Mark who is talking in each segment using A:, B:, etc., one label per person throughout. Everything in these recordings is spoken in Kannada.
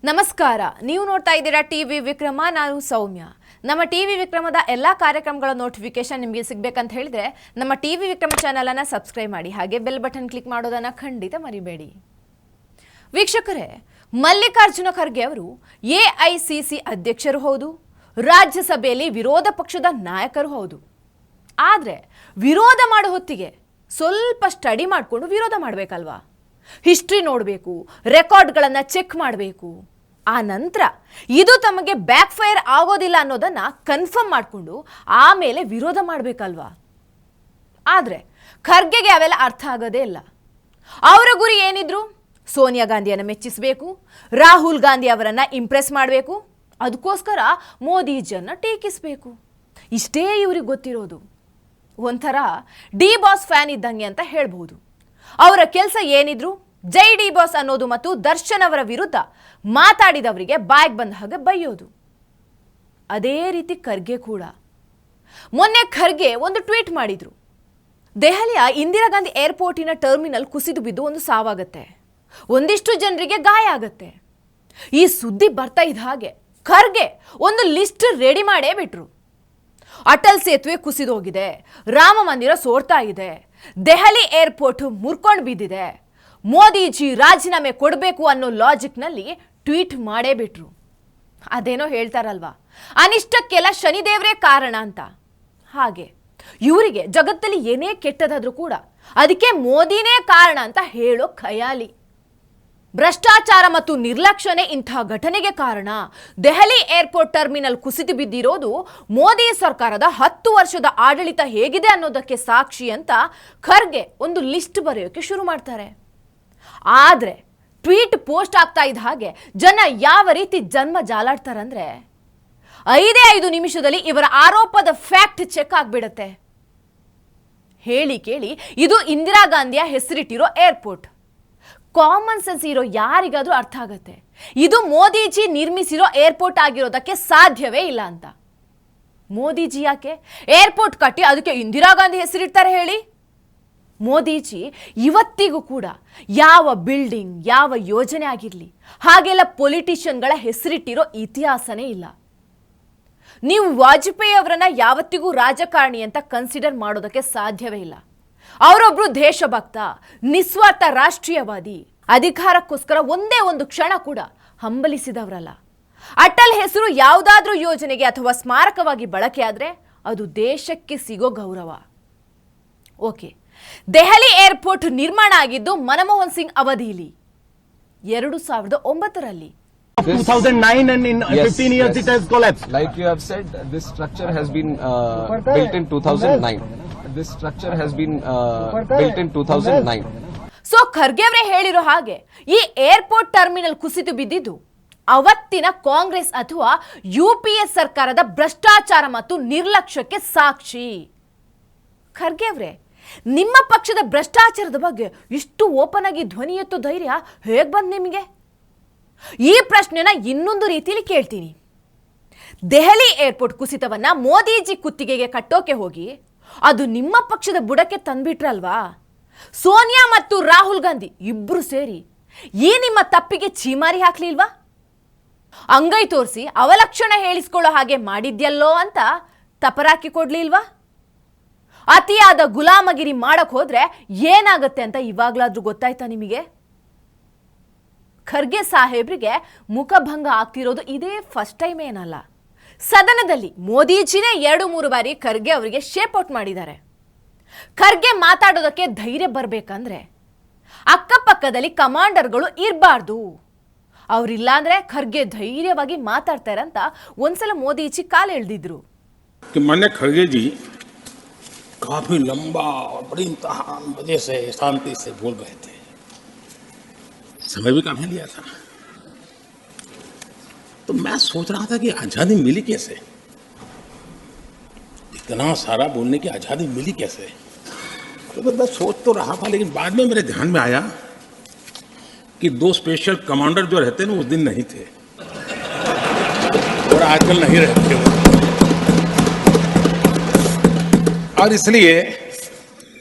A: ನಮಸ್ಕಾರ. ನೀವು ನೋಡ್ತಾ ಇದ್ದೀರಾ ಟಿವಿ ವಿಕ್ರಮ. ನಾನು ಸೌಮ್ಯ. ನಮ್ಮ ಟಿವಿ ವಿಕ್ರಮದ ಎಲ್ಲ ಕಾರ್ಯಕ್ರಮಗಳ ನೋಟಿಫಿಕೇಶನ್ ನಿಮಗೆ ಸಿಗಬೇಕಂತ ಹೇಳಿದ್ರೆ ನಮ್ಮ ಟಿವಿ ವಿಕ್ರಮ ಚಾನೆಲ್ ಅನ್ನು ಸಬ್ಸ್ಕ್ರೈಬ್ ಮಾಡಿ, ಹಾಗೆ ಬೆಲ್ ಬಟನ್ ಕ್ಲಿಕ್ ಮಾಡೋದನ್ನು ಖಂಡಿತ ಮರಿಬೇಡಿ. ವೀಕ್ಷಕರೇ, ಮಲ್ಲಿಕಾರ್ಜುನ ಖರ್ಗೆ ಅವರು ಎಐಸಿಸಿ ಅಧ್ಯಕ್ಷರು ಹೌದು, ರಾಜ್ಯಸಭೆಯಲ್ಲಿ ವಿರೋಧ ಪಕ್ಷದ ನಾಯಕರು ಹೌದು. ಆದರೆ ವಿರೋಧ ಮಾಡೋ ಹೊತ್ತಿಗೆ ಸ್ವಲ್ಪ ಸ್ಟಡಿ ಮಾಡಿಕೊಂಡು ವಿರೋಧ ಮಾಡಬೇಕಲ್ವಾ? ಹಿಸ್ಟ್ರಿ ನೋಡಬೇಕು, ರೆಕಾರ್ಡ್ಗಳನ್ನು ಚೆಕ್ ಮಾಡಬೇಕು. ಆ ನಂತರ ಇದು ತಮಗೆ ಬ್ಯಾಕ್ ಫೈರ್ ಆಗೋದಿಲ್ಲ ಅನ್ನೋದನ್ನು ಕನ್ಫರ್ಮ್ ಮಾಡಿಕೊಂಡು ಆಮೇಲೆ ವಿರೋಧ ಮಾಡಬೇಕಲ್ವಾ? ಆದರೆ ಖರ್ಗೆಗೆ ಅವೆಲ್ಲ ಅರ್ಥ ಆಗೋದೇ ಇಲ್ಲ. ಅವರ ಗುರಿ ಏನಿದ್ರು ಸೋನಿಯಾ ಗಾಂಧಿಯನ್ನು ಮೆಚ್ಚಿಸಬೇಕು, ರಾಹುಲ್ ಗಾಂಧಿ ಅವರನ್ನು ಇಂಪ್ರೆಸ್ ಮಾಡಬೇಕು, ಅದಕ್ಕೋಸ್ಕರ ಮೋದಿಜಿಯನ್ನು ಟೀಕಿಸಬೇಕು. ಇಷ್ಟೇ ಇವ್ರಿಗೆ ಗೊತ್ತಿರೋದು. ಒಂಥರ ಡಿ ಬಾಸ್ ಫ್ಯಾನ್ ಇದ್ದಂಗೆ ಅಂತ ಹೇಳ್ಬೋದು. ಅವರ ಕೆಲಸ ಏನಿದ್ರು ಜೈ ಡಿ ಬಾಸ್ ಅನ್ನೋದು ಮತ್ತು ದರ್ಶನ್ ಅವರ ವಿರುದ್ಧ ಮಾತಾಡಿದವರಿಗೆ ಬಾಯ್ಗೆ ಬಂದ ಹಾಗೆ ಬೈಯೋದು. ಅದೇ ರೀತಿ ಖರ್ಗೆ ಕೂಡ. ಮೊನ್ನೆ ಖರ್ಗೆ ಒಂದು ಟ್ವೀಟ್ ಮಾಡಿದ್ರು. ದೆಹಲಿಯ ಇಂದಿರಾ ಗಾಂಧಿ ಏರ್ಪೋರ್ಟಿನ ಟರ್ಮಿನಲ್ ಕುಸಿದು ಬಿದ್ದು ಒಂದು ಸಾವಾಗತ್ತೆ, ಒಂದಿಷ್ಟು ಜನರಿಗೆ ಗಾಯ ಆಗತ್ತೆ. ಈ ಸುದ್ದಿ ಬರ್ತಾ ಇದ್ದ ಹಾಗೆ ಖರ್ಗೆ ಒಂದು ಲಿಸ್ಟ್ ರೆಡಿ ಮಾಡೇ ಬಿಟ್ರು. ಅಟಲ್ ಸೇತುವೆ ಕುಸಿದೋಗಿದೆ, ರಾಮ ಮಂದಿರ ಸೋರ್ತಾ ಇದೆ, ದೆಹಲಿ ಏರ್ಪೋರ್ಟ್ ಮುರ್ಕೊಂಡು ಬಿದ್ದಿದೆ, ಮೋದಿಜಿ ರಾಜೀನಾಮೆ ಕೊಡಬೇಕು ಅನ್ನೋ ಲಾಜಿಕ್ನಲ್ಲಿ ಟ್ವೀಟ್ ಮಾಡೇ ಬಿಟ್ರು. ಅದೇನೋ ಹೇಳ್ತಾರಲ್ವಾ, ಅನಿಷ್ಟಕ್ಕೆಲ್ಲ ಶನಿದೇವರೇ ಕಾರಣ ಅಂತ. ಹಾಗೆ ಇವರಿಗೆ ಜಗತ್ತಲ್ಲಿ ಏನೇ ಕೆಟ್ಟದಾದ್ರೂ ಕೂಡ ಅದಕ್ಕೆ ಮೋದಿನೇ ಕಾರಣ ಅಂತ ಹೇಳೋ ಖಯಾಲಿ. ಭ್ರಷ್ಟಾಚಾರ ಮತ್ತು ನಿರ್ಲಕ್ಷ್ಯನೇ ಇಂತಹ ಘಟನೆಗೆ ಕಾರಣ. ದೆಹಲಿ ಏರ್ಪೋರ್ಟ್ ಟರ್ಮಿನಲ್ ಕುಸಿದು ಬಿದ್ದಿರೋದು ಮೋದಿ ಸರ್ಕಾರದ 10 ವರ್ಷದ ಆಡಳಿತ ಹೇಗಿದೆ ಅನ್ನೋದಕ್ಕೆ ಸಾಕ್ಷಿ ಅಂತ ಖರ್ಗೆ ಒಂದು ಲಿಸ್ಟ್ ಬರೆಯೋಕೆ ಶುರು ಮಾಡ್ತಾರೆ. ಆದರೆ ಟ್ವೀಟ್ ಪೋಸ್ಟ್ ಆಗ್ತಾ ಇದ್ದ ಹಾಗೆ ಜನ ಯಾವ ರೀತಿ ಜನ್ಮ ಜಾಲಾಡ್ತಾರಂದ್ರೆ 5 ನಿಮಿಷದಲ್ಲಿ ಇವರ ಆರೋಪದ ಫ್ಯಾಕ್ಟ್ ಚೆಕ್ ಆಗ್ಬಿಡತ್ತೆ. ಹೇಳಿ ಕೇಳಿ ಇದು ಇಂದಿರಾ ಗಾಂಧಿಯ ಹೆಸರಿಟ್ಟಿರೋ ಏರ್ಪೋರ್ಟ್. ಕಾಮನ್ ಸೆನ್ಸ್ ಇರೋ ಯಾರಿಗಾದ್ರೂ ಅರ್ಥ ಆಗತ್ತೆ ಇದು ಮೋದಿಜಿ ನಿರ್ಮಿಸಿರೋ ಏರ್ಪೋರ್ಟ್ ಆಗಿರೋದಕ್ಕೆ ಸಾಧ್ಯವೇ ಇಲ್ಲ ಅಂತ. ಮೋದಿಜಿ ಯಾಕೆ ಏರ್ಪೋರ್ಟ್ ಕಟ್ಟಿ ಅದಕ್ಕೆ ಇಂದಿರಾ ಗಾಂಧಿ ಹೆಸರಿಡ್ತಾರೆ ಹೇಳಿ? ಮೋದಿಜಿ ಇವತ್ತಿಗೂ ಕೂಡ ಯಾವ ಬಿಲ್ಡಿಂಗ್, ಯಾವ ಯೋಜನೆ ಆಗಿರಲಿ ಹಾಗೆಲ್ಲ ಪೊಲಿಟಿಷಿಯನ್ಗಳ ಹೆಸರಿಟ್ಟಿರೋ ಇತಿಹಾಸನೇ ಇಲ್ಲ. ನೀವು ವಾಜಪೇಯಿ ಅವರನ್ನ ಯಾವತ್ತಿಗೂ ರಾಜಕಾರಣಿ ಅಂತ ಕನ್ಸಿಡರ್ ಮಾಡೋದಕ್ಕೆ ಸಾಧ್ಯವೇ ಇಲ್ಲ. ಅವರೊಬ್ರು ದೇಶಭಕ್ತ, ನಿಸ್ವಾರ್ಥ ರಾಷ್ಟ್ರೀಯವಾದಿ, ಅಧಿಕಾರಕ್ಕೋಸ್ಕರ ಒಂದೇ ಒಂದು ಕ್ಷಣ ಕೂಡ ಹಂಬಲಿಸಿದವರಲ್ಲ. ಅಟಲ್ ಹೆಸರು ಯಾವುದಾದ್ರೂ ಯೋಜನೆಗೆ ಅಥವಾ ಸ್ಮಾರಕವಾಗಿ ಬಳಕೆ ಆದರೆ ಅದು ದೇಶಕ್ಕೆ ಸಿಗೋ ಗೌರವ. ಓಕೆ, ದೆಹಲಿ ಏರ್ಪೋರ್ಟ್ ನಿರ್ಮಾಣ ಆಗಿದ್ದು ಮನಮೋಹನ್ ಸಿಂಗ್ ಅವಧಿಯಲ್ಲಿ 2009ರಲ್ಲಿ.
B: 2009 and in 15 years it has collapsed.
C: Like you have said, this structure has been built in 2009. This structure has been built in 2009.
A: So Kharge ಅವರೇ ಹೇಳಿರೋ ಹಾಗೆ ಈ ಏರ್ಪೋರ್ಟ್ ಟರ್ಮಿನಲ್ ಕುಸಿದು ಬಿದ್ದಿದ್ದು ಅವತ್ತಿನ ಕಾಂಗ್ರೆಸ್ ಅಥವಾ UPA ಸರ್ಕಾರದ ಭ್ರಷ್ಟಾಚಾರ ಮತ್ತು ನಿರ್ಲಕ್ಷ್ಯಕ್ಕೆ ಸಾಕ್ಷಿ. ಖರ್ಗೆ ಅವರೇ, ನಿಮ್ಮ ಪಕ್ಷದ ಭ್ರಷ್ಟಾಚಾರದ ಬಗ್ಗೆ ಇಷ್ಟು ಓಪನ್ ಆಗಿ ಧ್ವನಿ ಎತ್ತೋ ಧೈರ್ಯ ಹೇಗೆ ಬಂದು ನಿಮಗೆ? ಈ ಪ್ರಶ್ನೆನ ಇನ್ನೊಂದು ರೀತಿಯಲ್ಲಿ ಕೇಳ್ತೀನಿ. ದೆಹಲಿ ಏರ್ಪೋರ್ಟ್ ಕುಸಿತವನ್ನ ಮೋದಿಜಿ ಕುತ್ತಿಗೆಗೆ ಕಟ್ಟೋಕೆ ಹೋಗಿ ಅದು ನಿಮ್ಮ ಪಕ್ಷದ ಬುಡಕ್ಕೆ ತಂದ್ಬಿಟ್ರಲ್ವಾ? ಸೋನಿಯಾ ಮತ್ತು ರಾಹುಲ್ ಗಾಂಧಿ ಇಬ್ರು ಸೇರಿ ಈ ನಿಮ್ಮ ತಪ್ಪಿಗೆ ಚೀಮಾರಿ ಹಾಕ್ಲಿಲ್ವಾ? ಅಂಗೈ ತೋರಿಸಿ ಅವಲಕ್ಷಣ ಹೇಳಿಸ್ಕೊಳ್ಳೋ ಹಾಗೆ ಮಾಡಿದ್ಯಲ್ಲೋ ಅಂತ ತಪರಾಕಿ ಕೊಡ್ಲಿಲ್ವಾ? ಅತಿಯಾದ ಗುಲಾಮಗಿರಿ ಮಾಡಕ್ ಹೋದ್ರೆ ಏನಾಗುತ್ತೆ ಅಂತ ಇವಾಗ್ಲಾದ್ರೂ ಗೊತ್ತಾಯ್ತಾ ನಿಮಗೆ? ಖರ್ಗೆ ಸಾಹೇಬ್ರಿಗೆ ಮುಖಭಂಗ ಆಗ್ತಿರೋದು ಇದೇ ಫಸ್ಟ್ ಟೈಮ್ ಏನಲ್ಲ. ಸದನದಲ್ಲಿ ಮೋದಿಜಿನೇ 2-3 ಬಾರಿ ಖರ್ಗೆ ಅವರಿಗೆ ಶೇಪ್ ಔಟ್ ಮಾಡಿದ್ದಾರೆ. ಖರ್ಗೆ ಮಾತಾಡೋದಕ್ಕೆ ಧೈರ್ಯ ಬರಬೇಕಂದ್ರೆ ಅಕ್ಕಪಕ್ಕದಲ್ಲಿ ಕಮಾಂಡರ್ಗಳು ಇರಬಾರ್ದು. ಅವರಿಲ್ಲ ಅಂದ್ರೆ ಖರ್ಗೆ ಧೈರ್ಯವಾಗಿ ಮಾತಾಡ್ತಾರೆ ಅಂತ ಒಂದ್ಸಲ ಮೋದಿಜಿ ಕಾಲು ಎಳೆದಿದ್ರು.
D: माननीय खड़गे जी काफी लंबा और बड़ी इम्तहान वजह से शांति से बोल गए थे, समय भी काफी लिया था. तो मैं सोच रहा था कि आज़ादी मिली कैसे, इतना सारा बोलने की आज़ादी मिली कैसे. तो मैं सोच तो रहा था, लेकिन बाद में मेरे ध्यान में आया कि 2 स्पेशल कमांडर जो रहते हैं ना उस दिन नहीं थे और आजकल नहीं रहते वो. और इसलिए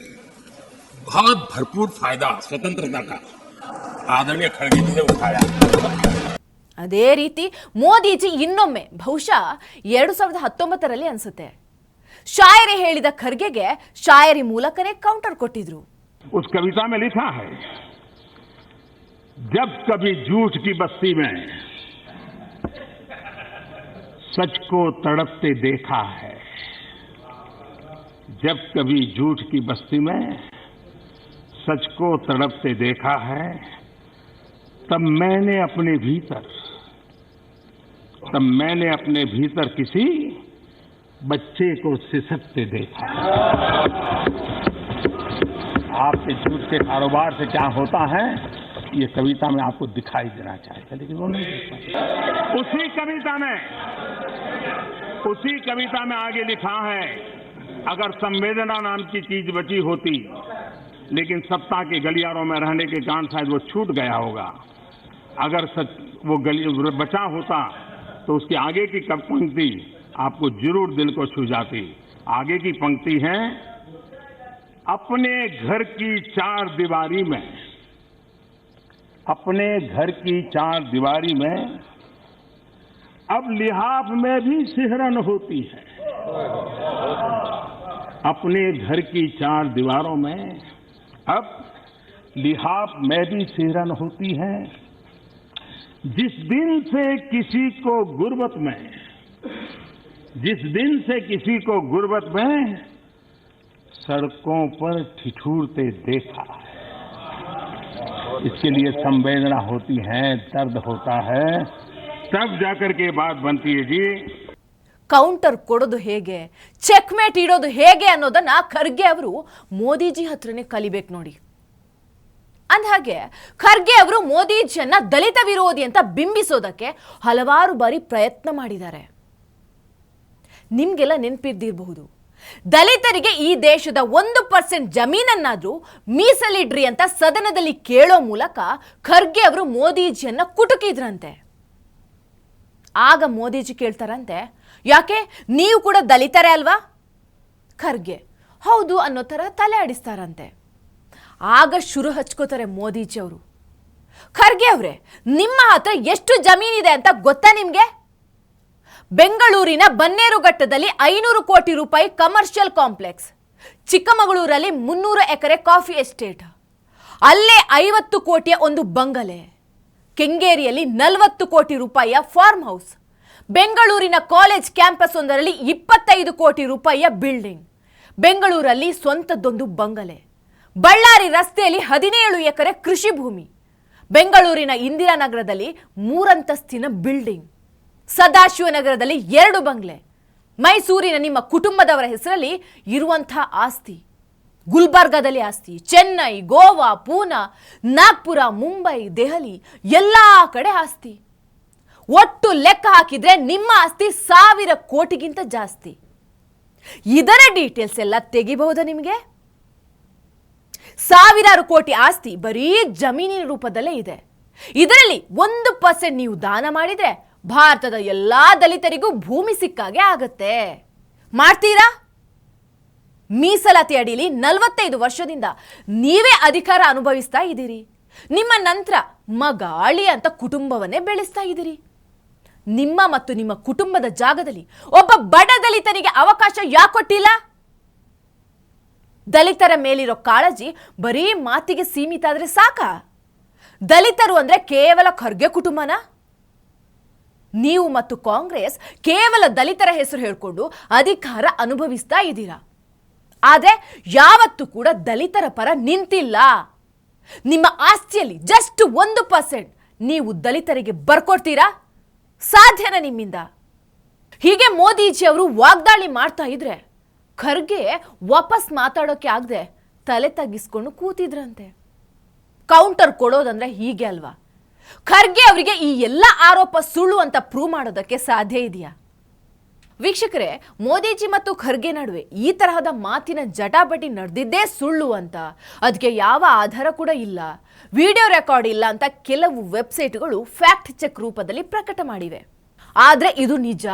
D: बहुत भरपूर फायदा स्वतंत्रता का आदरणीय खड़गे जी ने उठाया.
A: ಅದೇ ರೀತಿ ಮೋದಿಜಿ ಇನ್ನೊಮ್ಮೆ ಬಹುಶಃ 2019ರಲ್ಲಿ ಅನ್ಸುತ್ತೆ ಶಾಯರಿ ಹೇಳಿದ ಖರ್ಗೆಗೆ ಶಾಯರಿ ಮೂಲಕನೇ ಕೌಂಟರ್ ಕೊಟ್ಟಿದ್ರು.
D: उस कविता में लिखा है, जब कभी झूठ की बस्ती में सच को तड़पते देखा है, जब कभी झूठ की बस्ती में सच को तड़पते देखा है, तब मैंने अपने भीतर किसी बच्चे को सिसकते देखा है। आपके झूठ के कारोबार से क्या होता है ये कविता में आपको दिखाई देना चाहिए, लेकिन वो नहीं दिखता। उसी कविता में आगे लिखा है, अगर संवेदना नाम की चीज बची होती, लेकिन सत्ता के गलियारों में रहने के कारण शायद वो छूट गया होगा। अगर वो बचा होता तो उसकी आगे की पंक्ति आपको जरूर दिल को छू जाती। आगे की पंक्ति है, अपने घर की चार दीवारी में अब लिहाफ में भी सिहरन होती है। अपने घर की चार दीवारों में अब लिहाफ में भी सिहरन होती है। जिस दिन से किसी को गुर्बत में सड़कों पर ठिठुरते देखा है। इसके लिए संवेदना होती है, दर्द होता है, तब जाकर के बात बनती है जी।
A: ಕೌಂಟರ್ ಕೊಡೋದು ಹೇಗೆ, ಚೆಕ್ಮೇಟ್ ಇಡೋದು ಹೇಗೆ ಅನ್ನೋದನ್ನ ಖರ್ಗೆ ಅವರು ಮೋದಿಜಿ ಹತ್ರನೇ ಕಲಿಬೇಕು ನೋಡಿ. ಅಂದಹಾಗೆ ಖರ್ಗೆ ಅವರು ಮೋದಿಜಿಯನ್ನ ದಲಿತ ವಿರೋಧಿ ಅಂತ ಬಿಂಬಿಸೋದಕ್ಕೆ ಹಲವಾರು ಬಾರಿ ಪ್ರಯತ್ನ ಮಾಡಿದ್ದಾರೆ. ನಿಮ್ಗೆಲ್ಲ ನೆನಪಿದ್ದಿರಬಹುದು, ದಲಿತರಿಗೆ ಈ ದೇಶದ 1% ಜಮೀನನ್ನಾದ್ರೂ ಮೀಸಲಿಡ್ರಿ ಅಂತ ಸದನದಲ್ಲಿ ಕೇಳೋ ಮೂಲಕ ಖರ್ಗೆ ಅವರು ಮೋದಿಜಿಯನ್ನ ಕುಟುಕಿದ್ರಂತೆ. ಆಗ ಮೋದಿಜಿ ಕೇಳ್ತಾರಂತೆ, ಯಾಕೆ ನೀವು ಕೂಡ ದಲಿತರೇ ಅಲ್ವಾ? ಖರ್ಗೆ ಹೌದು ಅನ್ನೋ ಥರ ತಲೆ ಆಡಿಸ್ತಾರಂತೆ. ಆಗ ಶುರು ಹಚ್ಕೋತಾರೆ ಮೋದಿಜಿ ಅವರು, ಖರ್ಗೆ ಅವರೇ ನಿಮ್ಮ ಹತ್ರ ಎಷ್ಟು ಜಮೀನಿದೆ ಅಂತ ಗೊತ್ತಾ ನಿಮ್ಗೆ? ಬೆಂಗಳೂರಿನ ಬನ್ನೇರುಘಟ್ಟದಲ್ಲಿ 500 ಕೋಟಿ ರೂಪಾಯಿ commercial complex, ಚಿಕ್ಕಮಗಳೂರಲ್ಲಿ 300 acre coffee estate, ಅಲ್ಲೇ 50 ಕೋಟಿಯ ಒಂದು ಬಂಗಲೆ, ಕೆಂಗೇರಿಯಲ್ಲಿ 40 ಕೋಟಿ ರೂಪಾಯಿಯ ಫಾರ್ಮ್ ಹೌಸ್, ಬೆಂಗಳೂರಿನ ಕಾಲೇಜ್ ಕ್ಯಾಂಪಸ್ ಒಂದರಲ್ಲಿ 25 ಕೋಟಿ ರೂಪಾಯಿಯ ಬಿಲ್ಡಿಂಗ್, ಬೆಂಗಳೂರಲ್ಲಿ ಸ್ವಂತದ್ದೊಂದು ಬಂಗಲೆ, ಬಳ್ಳಾರಿ ರಸ್ತೆಯಲ್ಲಿ 17 ಎಕರೆ ಕೃಷಿ ಭೂಮಿ, ಬೆಂಗಳೂರಿನ ಇಂದಿರಾನಗರದಲ್ಲಿ 3 ಅಂತಸ್ತಿನ ಬಿಲ್ಡಿಂಗ್, ಸದಾಶಿವನಗರದಲ್ಲಿ 2 ಬಂಗ್ಲೆ, ಮೈಸೂರಿನ ನಿಮ್ಮ ಕುಟುಂಬದವರ ಹೆಸರಲ್ಲಿ ಇರುವಂತಹ ಆಸ್ತಿ, ಗುಲ್ಬರ್ಗಾದಲ್ಲಿ ಆಸ್ತಿ, ಚೆನ್ನೈ, ಗೋವಾ, ಪೂನಾ, ನಾಗ್ಪುರ, ಮುಂಬೈ, ದೆಹಲಿ ಎಲ್ಲ ಕಡೆ ಆಸ್ತಿ. ಒಟ್ಟು ಲೆಕ್ಕ ಹಾಕಿದ್ರೆ ನಿಮ್ಮ ಆಸ್ತಿ 1000 ಕೋಟಿಗಿಂತ ಜಾಸ್ತಿ. ಇದರ ಡೀಟೇಲ್ಸ್ ಎಲ್ಲ ತೆಗಿಬಹುದಾ ನಿಮಗೆ? 1000 ಕೋಟಿ ಆಸ್ತಿ ಬರೀ ಜಮೀನಿನ ರೂಪದಲ್ಲೇ ಇದೆ. ಇದರಲ್ಲಿ 1% ನೀವು ದಾನ ಮಾಡಿದ್ರೆ ಭಾರತದ ಎಲ್ಲಾ ದಲಿತರಿಗೂ ಭೂಮಿ ಸಿಕ್ಕಾಗೆ ಆಗತ್ತೆ. ಮಾಡ್ತೀರಾ? ಮೀಸಲಾತಿ ಅಡಿಯಲ್ಲಿ 45 ವರ್ಷದಿಂದ ನೀವೇ ಅಧಿಕಾರ ಅನುಭವಿಸ್ತಾ ಇದ್ದೀರಿ. ನಿಮ್ಮ ನಂತರ ಮಗ, ಅಳಿ ಅಂತ ಕುಟುಂಬವನ್ನೇ ಬೆಳೆಸ್ತಾ ಇದ್ದೀರಿ. ನಿಮ್ಮ ಮತ್ತು ನಿಮ್ಮ ಕುಟುಂಬದ ಜಾಗದಲ್ಲಿ ಒಬ್ಬ ಬಡ ದಲಿತನಿಗೆ ಅವಕಾಶ ಯಾಕೆ ಕೊಟ್ಟಿಲ್ಲ? ದಲಿತರ ಮೇಲಿರೋ ಕಾಳಜಿ ಬರೀ ಮಾತಿಗೆ ಸೀಮಿತ ಆದ್ರೆ ಸಾಕಾ? ದಲಿತರು ಅಂದ್ರೆ ಕೇವಲ ಖರ್ಗೆ ಕುಟುಂಬನ? ನೀವು ಮತ್ತು ಕಾಂಗ್ರೆಸ್ ಕೇವಲ ದಲಿತರ ಹೆಸರು ಹೇಳ್ಕೊಂಡು ಅಧಿಕಾರ ಅನುಭವಿಸ್ತಾ ಇದ್ದೀರಾ. ಆದ್ರೆ ಯಾವತ್ತೂ ಕೂಡ ದಲಿತರ ಪರ ನಿಂತಿಲ್ಲ. ನಿಮ್ಮ ಆಸ್ತಿಯಲ್ಲಿ ಜಸ್ಟ್ 1% ನೀವು ದಲಿತರಿಗೆ ಬರ್ಕೊಡ್ತೀರಾ? ಸಾಧ್ಯನಾ ನಿಮ್ಮಿಂದ? ಹೀಗೆ ಮೋದಿಜಿ ಅವರು ವಾಗ್ದಾಳಿ ಮಾಡ್ತಾ ಇದ್ರೆ ಖರ್ಗೆ ವಾಪಸ್ ಮಾತಾಡೋಕೆ ಆಗದೆ ತಲೆ ತಗ್ಗಿಸ್ಕೊಂಡು ಕೂತಿದ್ರಂತೆ. ಕೌಂಟರ್ ಕೊಡೋದಂದ್ರೆ ಹೀಗೆ ಅಲ್ವಾ? ಖರ್ಗೆ ಅವರಿಗೆ ಈ ಎಲ್ಲ ಆರೋಪ ಸುಳ್ಳು ಅಂತ ಪ್ರೂವ್ ಮಾಡೋದಕ್ಕೆ ಸಾಧ್ಯ ಇದೆಯಾ? ವೀಕ್ಷಕರೇ, ಮೋದಿಜಿ ಮತ್ತು ಖರ್ಗೆ ನಡುವೆ ಈ ತರಹದ ಮಾತಿನ ಜಟಾಪಟಿ ನಡೆದಿದ್ದೇ ಸುಳ್ಳು ಅಂತ, ಅದಕ್ಕೆ ಯಾವ ಆಧಾರ ಕೂಡ ಇಲ್ಲ, ವಿಡಿಯೋ ರೆಕಾರ್ಡ್ ಇಲ್ಲ ಅಂತ ಕೆಲವು ವೆಬ್ಸೈಟ್ಗಳು ಫ್ಯಾಕ್ಟ್ ಚೆಕ್ ರೂಪದಲ್ಲಿ ಪ್ರಕಟ ಮಾಡಿವೆ. ಆದ್ರೆ ಇದು ನಿಜ.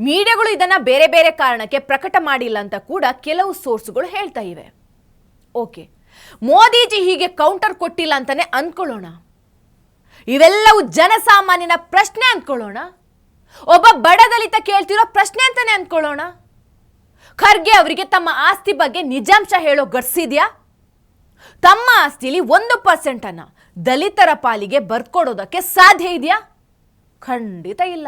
A: ಮೀಡಿಯಾಗಳು ಇದನ್ನ ಬೇರೆ ಬೇರೆ ಕಾರಣಕ್ಕೆ ಪ್ರಕಟ ಮಾಡಿಲ್ಲ ಅಂತ ಕೂಡ ಕೆಲವು ಸೋರ್ಸ್ಗಳು ಹೇಳ್ತಾ ಇವೆ. ಓಕೆ, ಮೋದಿಜಿ ಹೀಗೆ ಕೌಂಟರ್ ಕೊಟ್ಟಿಲ್ಲ ಅಂತಾನೆ ಅಂದ್ಕೊಳ್ಳೋಣ. ಇವೆಲ್ಲವೂ ಜನಸಾಮಾನ್ಯನ ಪ್ರಶ್ನೆ ಅಂದ್ಕೊಳ್ಳೋಣ. ಒಬ್ಬ ಬಡ ದಲಿತ ಕೇಳ್ತಿರೋ ಪ್ರಶ್ನೆ ಅಂತಾನೆ ಅಂದ್ಕೊಳ್ಳೋಣ. ಖರ್ಗೆ ಅವರಿಗೆ ತಮ್ಮ ಆಸ್ತಿ ಬಗ್ಗೆ ನಿಜಾಂಶ ಹೇಳೋ ಗರ್ಸಿದ್ಯಾ? ತಮ್ಮ ಆಸ್ತಿಲಿ 1% ಅನ್ನ ದಲಿತರ ಪಾಲಿಗೆ ಬರ್ಕೊಡೋದಕ್ಕೆ ಸಾಧ್ಯ ಇದೆಯಾ? ಖಂಡಿತ ಇಲ್ಲ.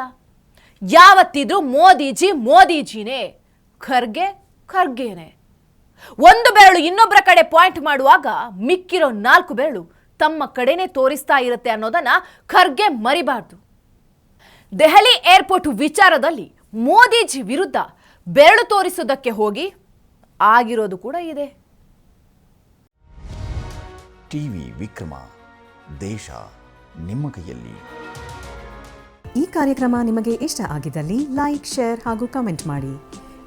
A: ಯಾವತ್ತಿದ್ರೂ ಮೋದಿಜಿನೇ, ಖರ್ಗೆನೇ. ಒಂದು ಬೆರಳು ಇನ್ನೊಬ್ಬರ ಕಡೆ ಪಾಯಿಂಟ್ ಮಾಡುವಾಗ ಮಿಕ್ಕಿರೋ 4 ಬೆರಳು ತಮ್ಮ ಕಡೆನೇ ತೋರಿಸ್ತಾ ಇರುತ್ತೆ ಅನ್ನೋದನ್ನ ಖರ್ಗೆ ಮರಿಬಾರ್ದು. ದೆಹಲಿ ಏರ್ಪೋರ್ಟ್ ವಿಚಾರದಲ್ಲಿ ಮೋದಿಜಿ ವಿರುದ್ಧ ಬೆರಳು ತೋರಿಸೋದಕ್ಕೆ ಹೋಗಿ ಆಗಿರೋದು ಕೂಡ ಇದೆ.
E: ಟಿವಿ ವಿಕ್ರಮ, ದೇಶ ನಿಮ್ಮ ಕೈಯಲ್ಲಿ.
F: ಈ ಕಾರ್ಯಕ್ರಮ ನಿಮಗೆ ಇಷ್ಟ ಆಗಿದ್ದಲ್ಲಿ ಲೈಕ್, ಶೇರ್ ಹಾಗೂ ಕಮೆಂಟ್ ಮಾಡಿ.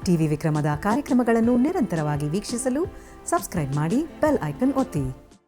F: ಟಿವಿ ವಿಕ್ರಮದ ಕಾರ್ಯಕ್ರಮಗಳನ್ನು ನಿರಂತರವಾಗಿ ವೀಕ್ಷಿಸಲು ಸಬ್ಸ್ಕ್ರೈಬ್ ಮಾಡಿ, ಬೆಲ್ ಐಕನ್ ಒತ್ತಿ.